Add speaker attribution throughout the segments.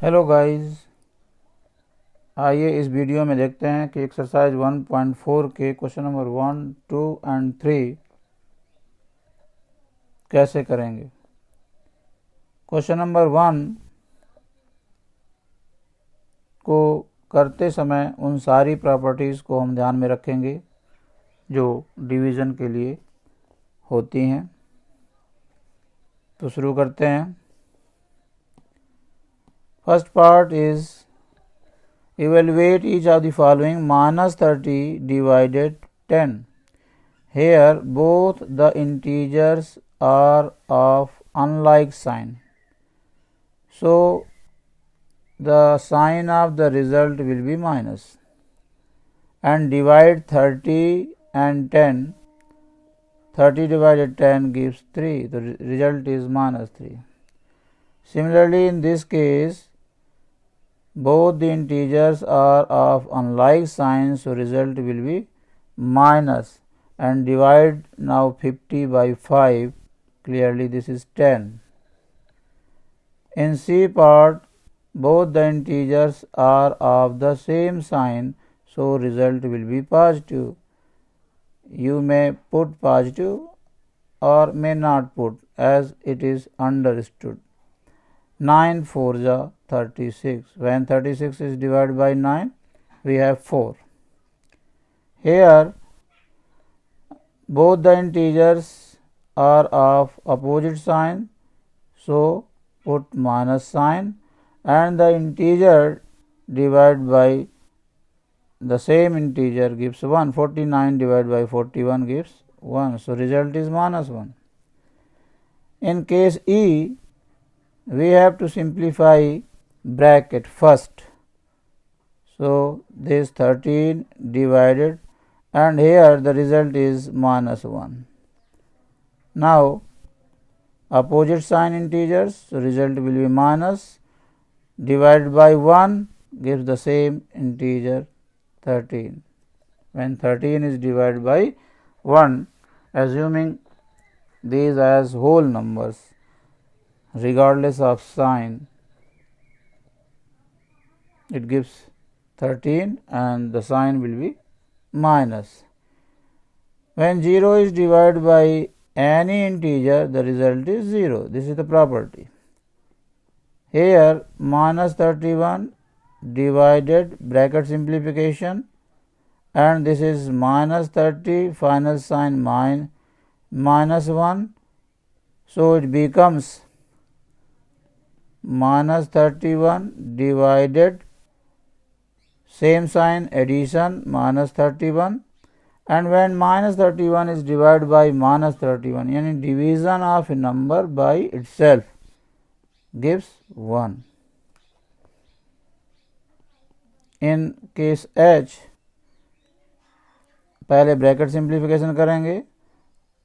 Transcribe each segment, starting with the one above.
Speaker 1: Hello guys, आइए इस video में देखते हैं कि एक्सरसाइज 1.4 के क्वेश्चन नंबर 1, 2 एंड 3 कैसे करेंगे। क्वेश्चन नंबर 1 को करते समय उन सारी प्रॉपर्टीज़ को हम ध्यान में रखेंगे जो डिवीज़न के लिए होती हैं। तो शुरू करते हैं। First part is evaluate each of the following: -30 divided 10. Here both the integers are of unlike sign, so the sign of the result will be minus. And divide 30 and 10. 30 divided 10 gives 3. The result is -3. Similarly, in this case, both the integers are of unlike signs, so result will be minus. And divide now 50 by 5. Clearly this is 10. In C part, both the integers are of the same sign, so result will be positive. You may put positive or may not put, as it is understood. 9 4 ja 36. When 36 is divided by 9, we have 4. Here both the integers are of opposite sign, so put minus sign, and the integer divided by the same integer gives 1. 49 divided by 41 gives 1. So result is -1. In case E, we have to simplify bracket first. So this 13 divided, and here the result is -1. Now opposite sign integers, so result will be minus, divided by 1 gives the same integer 13. When 13 is divided by 1, assuming these as whole numbers regardless of sign, it gives 13 and the sign will be minus. When 0 is divided by any integer, the result is 0. This is the property. Here -31 divided bracket simplification, and this is -30, final sign -1, so it becomes -31 divided same sign addition -31, and when -31 is divided by -31, yani division of a number by itself gives 1. In case H, पहले bracket simplification करेंगे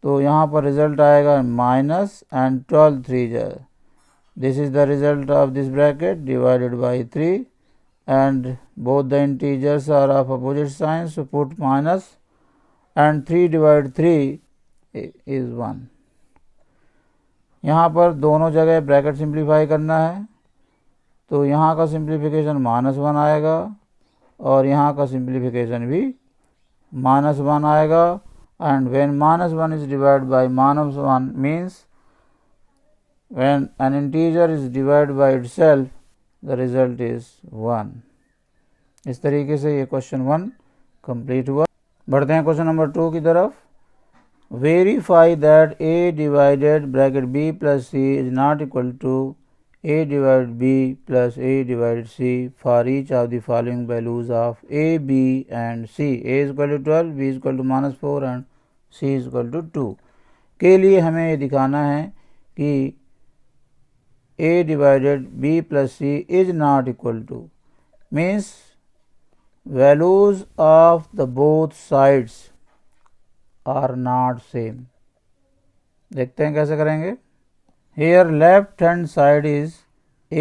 Speaker 1: तो यहाँ पर result आएगा minus and 12 3 जा, this is the result of this bracket divided by 3, and both the integers are of opposite signs, so put minus, and 3 divided 3 is 1. यहाँ पर दोनों जगह ब्रैकेट सिंप्लीफाई करना है, तो यहाँ का सिंप्लीफिकेशन -1 आएगा और यहाँ का सिंप्लीफिकेशन भी -1 आएगा. And when -1 is divided by -1 means when an integer is divided by itself, the result is 1. इस तरीके से ये क्वेश्चन 1 कंप्लीट हुआ. बढ़ते हैं क्वेश्चन नंबर 2 की तरफ. Verify that a divided bracket b plus c is not equal to a divided b plus a divided c for each of the following values of a, b and c. a is equal to 12, b is equal to -4 and c is equal to 2 के लिए हमें ये दिखाना है कि a divided b plus c is not equal to, means values of the both sides are not same. देखते हैं कैसे करेंगे. Here left hand side is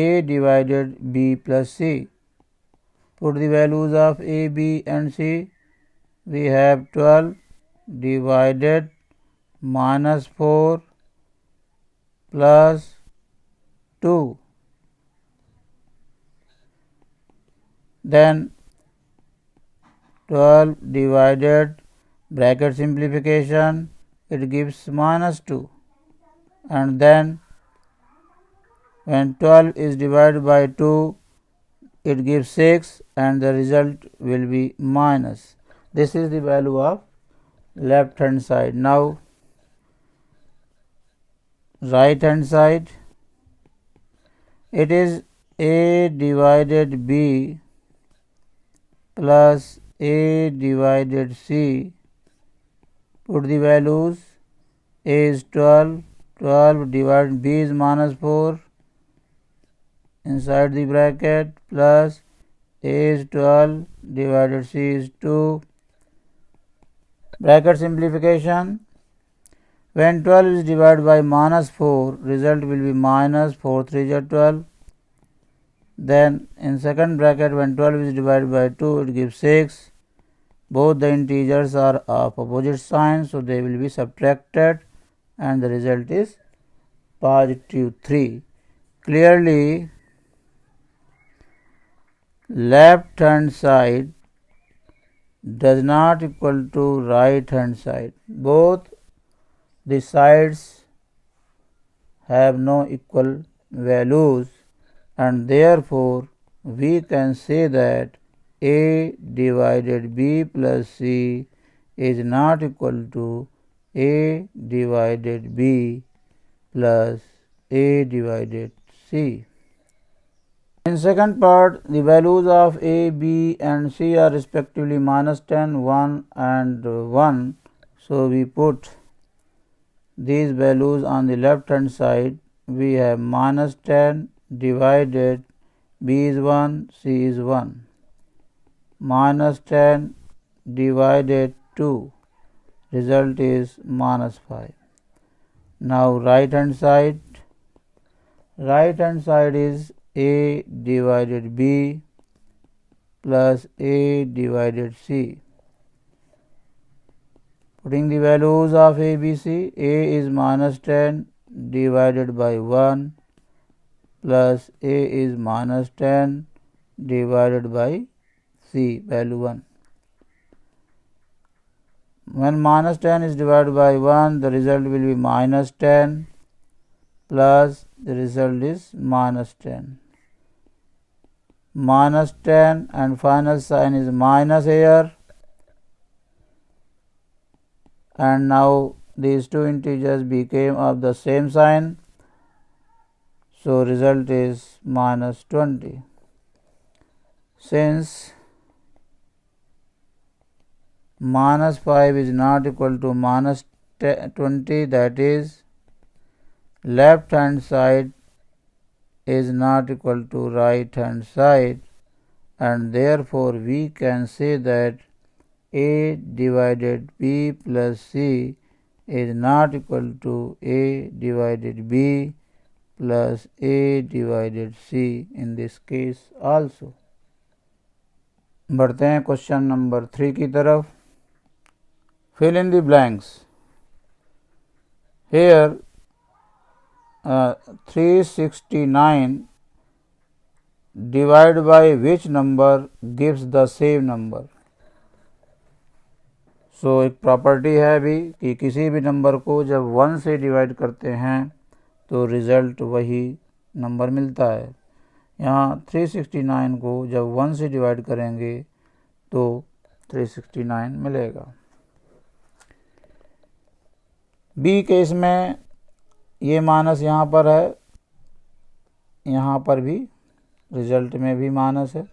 Speaker 1: a divided b plus c. Put the values of a, b and c. We have 12 divided -4 plus 2. then 12 divided bracket simplification, it gives minus 2, and then when 12 is divided by 2, it gives 6, and the result will be minus. This is the value of left hand side. Now right hand side, it is a divided b plus a divided c. Put the values. A is 12, 12 divided b is minus 4 inside the bracket, plus a is 12 divided c is 2. Bracket simplification. When 12 is divided by minus 4, result will be minus 4 3 is 12. Then in second bracket, when 12 is divided by 2, it gives 6. Both the integers are of opposite sign, so they will be subtracted, and the result is positive 3. Clearly, left hand side does not equal to right hand side. Both the sides have no equal values, and therefore we can say that a divided b plus c is not equal to a divided b plus a divided c. In second part, the values of a, b and c are respectively minus 10, 1 and 1. So we put these values on the left hand side. We have minus 10 divided b is 1, c is 1. Minus 10 divided 2, result is minus 5. Now right hand side is a divided b plus a divided c. Putting the values of a, b, c, a is minus 10 divided by 1 plus a is minus 10 divided by c, value 1. When minus 10 is divided by 1, the result will be minus 10 plus the result is minus 10. Minus 10 and final sign is minus here, and now these two integers became of the same sign, so result is minus 20. Since minus 5 is not equal to minus 20, that is left hand side is not equal to right hand side, and therefore we can say that a divided b plus c is not equal to a divided b plus a divided c in this case also. बढ़ते हैं question number 3 की तरफ. Fill in the blanks. Here 369 divided by which number gives the same number. So एक property है अभी कि किसी भी नंबर को जब 1 से डिवाइड करते हैं तो रिज़ल्ट वही नंबर मिलता है. यहाँ 369 को जब 1 से डिवाइड करेंगे तो 369 मिलेगा. बी केस में ये माइनस यहाँ पर है, यहाँ पर भी रिजल्ट में भी माइनस है.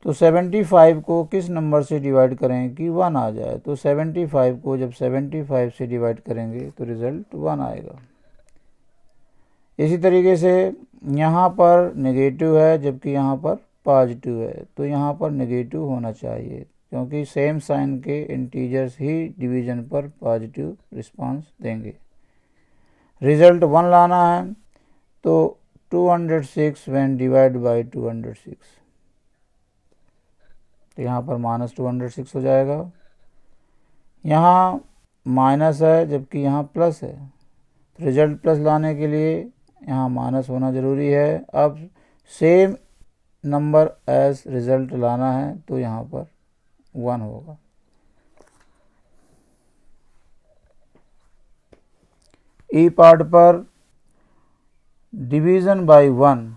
Speaker 1: तो 75 को किस नंबर से डिवाइड करें कि 1 आ जाए. तो 75 को जब 75 से डिवाइड करेंगे तो रिज़ल्ट 1 आएगा. इसी तरीके से यहाँ पर नेगेटिव है जबकि यहाँ पर पॉजिटिव है, तो यहाँ पर नेगेटिव होना चाहिए क्योंकि सेम साइन के इंटीजर्स ही डिवीज़न पर पॉजिटिव रिस्पांस देंगे. रिज़ल्ट 1 लाना है तो 206 व्हेन डिवाइड बाय 206, तो यहाँ पर माइनस 206 हो जाएगा. यहाँ माइनस है जबकि यहाँ प्लस है, तो रिज़ल्ट प्लस लाने के लिए यहाँ माइनस होना ज़रूरी है. अब सेम नंबर एज रिजल्ट लाना है तो यहाँ पर 1 होगा। ई पार्ट पर division bye 1,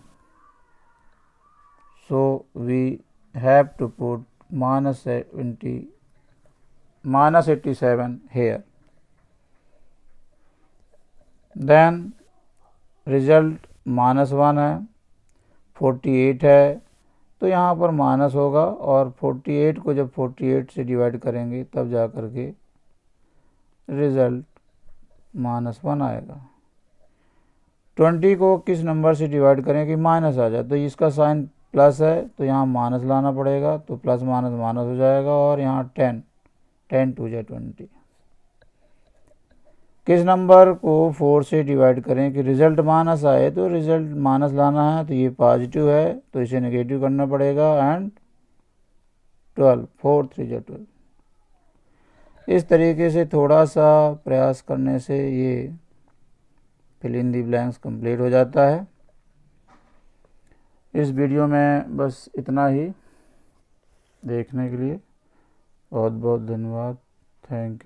Speaker 1: so we have to put -87 here. Then result -1 है, 48 है, तो यहाँ पर माइनस होगा और 48 को जब 48 से डिवाइड करेंगे तब जा कर के रिजल्ट -1 आएगा। 20 को किस नंबर से डिवाइड करें कि माइनस आ जाए, तो इसका साइन प्लस है तो यहाँ माइनस लाना पड़ेगा, तो प्लस माइनस माइनस हो जाएगा और यहाँ 10 2 जा 20। किस नंबर को 4 से डिवाइड करें कि रिजल्ट माइनस आए, तो रिजल्ट माइनस लाना है, तो ये पॉजिटिव है तो इसे नेगेटिव करना पड़ेगा एंड 12 4 3 जा 12। इस तरीके से थोड़ा सा प्रयास करने से ये fill in the blanks complete हो जाता है। इस वीडियो में बस इतना ही। देखने के लिए बहुत बहुत धन्यवाद। Thank you.